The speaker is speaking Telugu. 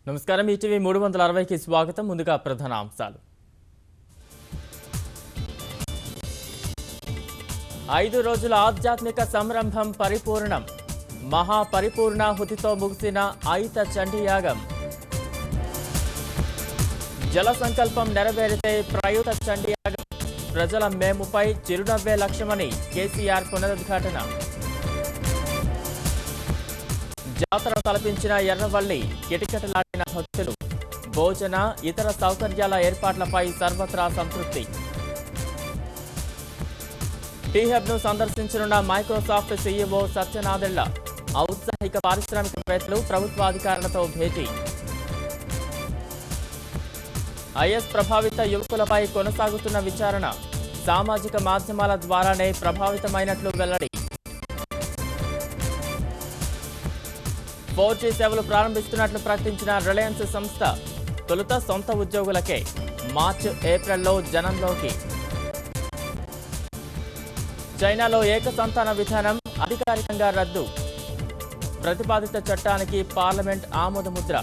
నమస్కారం ఈటీవీ 360కి స్వాగతం. ముందుగా ప్రధాన అంశాలు. 5 రోజుల ఆధ్యాత్మిక సంరంభం పరిపూర్ణం. మహాపరిపూర్ణాహుతితో ముగిసిన ఆయిత చండీయాగం. జల సంకల్పం నెరవేరితే ప్రయుత చండీయాగం. ప్రజల మేముపై చిరునవ్వే లక్ష్యమని కేసీఆర్ పునరుద్ఘాటన. జాతర తలపించిన ఎర్రవల్లి, కిటకిటలాడిన భక్తులు. భోజన ఇతర సౌకర్యాల ఏర్పాట్లపై సర్వత్రా సంతృప్తి. టీహబ్ను సందర్శించనున్న మైక్రోసాఫ్ట్ సీఈఓ సత్యనాదెళ్ల. ఔత్సాహిక పారిశ్రామికవేత్తలు, ప్రభుత్వాధికారులతో భేటీ. ఐఎస్ ప్రభావిత యువకులపై కొనసాగుతున్న విచారణ. సామాజిక మాధ్యమాల ద్వారానే ప్రభావితమైనట్లు వెల్లడి. 4G సేవలు ప్రారంభిస్తున్నట్లు ప్రకటించిన రిలయన్స్ సంస్థ. తొలుత సొంత ఉద్యోగులకే, మార్చి ఏప్రిల్లో జనంలోకి. చైనాలో ఏకసంతాన విధానం అధికారికంగా రద్దు. ప్రతిపాదిత చట్టానికి పార్లమెంట్ ఆమోదముద్ర.